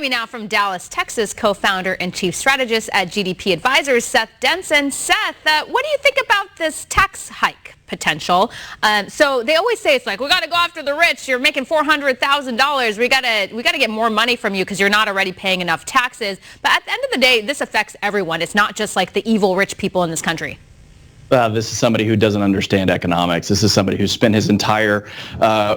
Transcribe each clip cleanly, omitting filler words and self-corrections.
Joining me now from Dallas, Texas, co-founder and chief strategist at GDP Advisors, Seth Denson. Seth, what do you think about this tax hike potential? So they always say it's like, we got to go after the rich. You're making $400,000. We got to get more money from you because you're not already paying enough taxes. But at the end of the day, this affects everyone. It's not just like the evil rich people in this country. This is somebody who doesn't understand economics. This is somebody who's spent his entire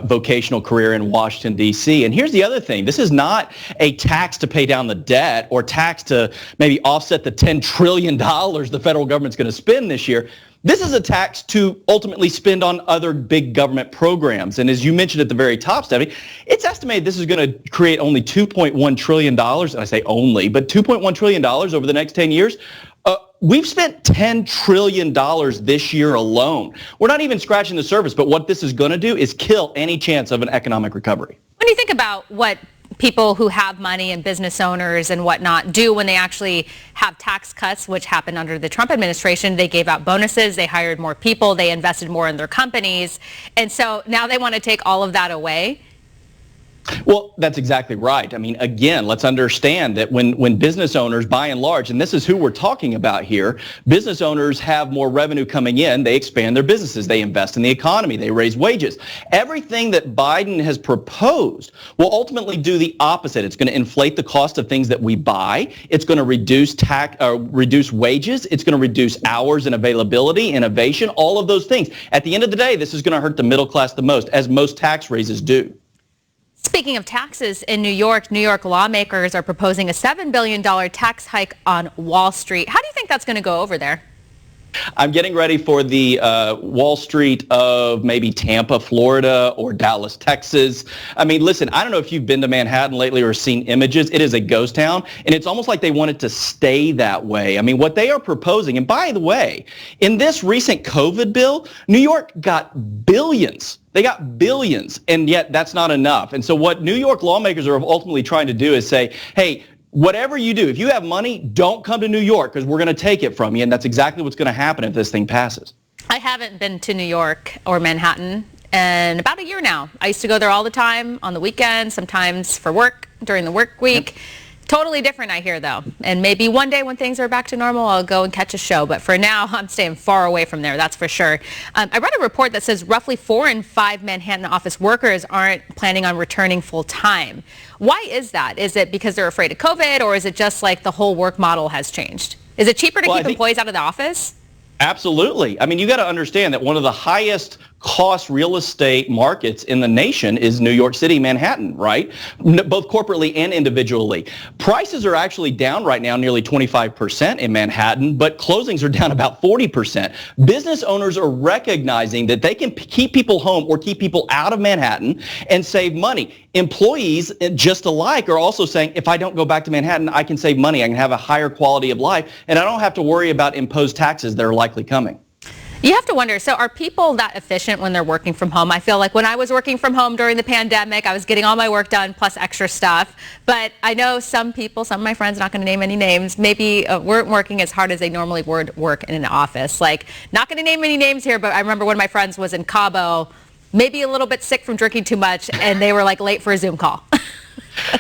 vocational career in Washington, D.C. And here's the other thing. This is not a tax to pay down the debt or tax to maybe offset the $10 trillion the federal government's going to spend this year. This is a tax to ultimately spend on other big government programs. And as you mentioned at the very top, Stephanie, it's estimated this is going to create only $2.1 trillion. And I say only, but $2.1 trillion over the next 10 years. We've spent $10 trillion this year alone. We're not even scratching the surface, but what this is going to do is kill any chance of an economic recovery. When you think about what people who have money and business owners and whatnot do when they actually have tax cuts, which happened under the Trump administration, they gave out bonuses, they hired more people, they invested more in their companies. And so now they want to take all of that away. Well, that's exactly right. I mean, again, let's understand that when business owners, by and large, and this is who we're talking about here, business owners have more revenue coming in, they expand their businesses, they invest in the economy, they raise wages. Everything that Biden has proposed will ultimately do the opposite. It's going to inflate the cost of things that we buy. It's going to reduce wages. It's going to reduce hours and availability, innovation, all of those things. At the end of the day, this is going to hurt the middle class the most, as most tax raises do. Speaking of taxes, in New York lawmakers are proposing a $7 billion tax hike on Wall Street. How do you think that's going to go over there? I'm getting ready for the Wall Street of maybe Tampa, Florida, or Dallas, Texas. I mean, listen, I don't know if you've been to Manhattan lately or seen images. It is a ghost town, and it's almost like they want it to stay that way. I mean, what they are proposing, and by the way, in this recent COVID bill, New York got billions. They got billions, and yet that's not enough. And so what New York lawmakers are ultimately trying to do is say, hey, whatever you do, if you have money, don't come to New York because we're going to take it from you. And that's exactly what's going to happen if this thing passes. I haven't been to New York or Manhattan in about a year now. I used to go there all the time on the weekends, sometimes for work during the work week. Yep. Totally different, I hear, though. And maybe one day when things are back to normal, I'll go and catch a show. But for now, I'm staying far away from there, that's for sure. I read a report that says roughly 4 in 5 Manhattan office workers aren't planning on returning full time. Why is that? Is it because they're afraid of COVID, or is it just like the whole work model has changed? Is it cheaper to keep employees out of the office? Absolutely. I mean, you got to understand that one of the highest cost real estate markets in the nation is New York City, Manhattan, right? Both corporately and individually. Prices are actually down right now nearly 25% in Manhattan, but closings are down about 40%. Business owners are recognizing that they can keep people home or keep people out of Manhattan and save money. Employees, just alike, are also saying, if I don't go back to Manhattan, I can save money, I can have a higher quality of life, and I don't have to worry about imposed taxes that are likely coming. You have to wonder, so are people that efficient when they're working from home? I feel like when I was working from home during the pandemic, I was getting all my work done plus extra stuff. But I know some people, some of my friends, not going to name any names, maybe weren't working as hard as they normally would work in an office. Like, not going to name any names here, but I remember one of my friends was in Cabo, maybe a little bit sick from drinking too much, and they were like late for a Zoom call.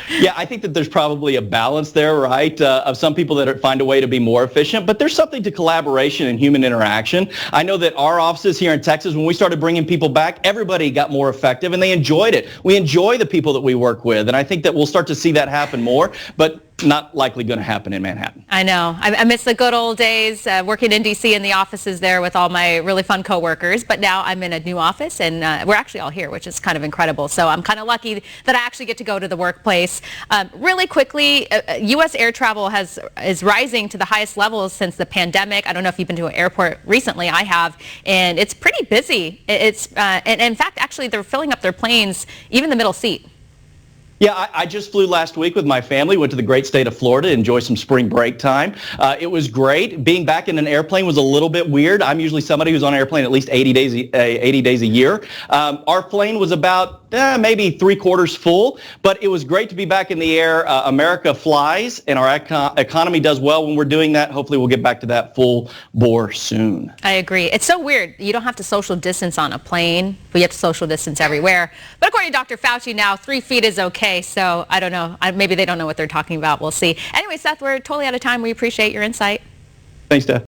Yeah, I think that there's probably a balance there, right, of some people that find a way to be more efficient, but there's something to collaboration and human interaction. I know that our offices here in Texas, when we started bringing people back, everybody got more effective and they enjoyed it. We enjoy the people that we work with, and I think that we'll start to see that happen more, but not likely going to happen in Manhattan. I know. I miss the good old days working in D.C. in the offices there with all my really fun coworkers. But now I'm in a new office, and we're actually all here, which is kind of incredible. So I'm kind of lucky that I actually get to go to the workplace. Really quickly, U.S. air travel is rising to the highest levels since the pandemic. I don't know if you've been to an airport recently. I have, and it's pretty busy. And in fact, actually, they're filling up their planes, even the middle seat. Yeah, I just flew last week with my family, went to the great state of Florida, enjoy some spring break time. It was great. Being back in an airplane was a little bit weird. I'm usually somebody who's on an airplane at least 80 days a year. Our plane was about maybe 3/4 full, but it was great to be back in the air. America flies, and our economy does well when we're doing that. Hopefully we'll get back to that full bore soon. I agree. It's so weird. You don't have to social distance on a plane, but you have to social distance everywhere. But according to Dr. Fauci now, 3 feet is okay. day. So I don't know. Maybe they don't know what they're talking about. We'll see. Anyway, Seth, we're totally out of time. We appreciate your insight. Thanks, Steph.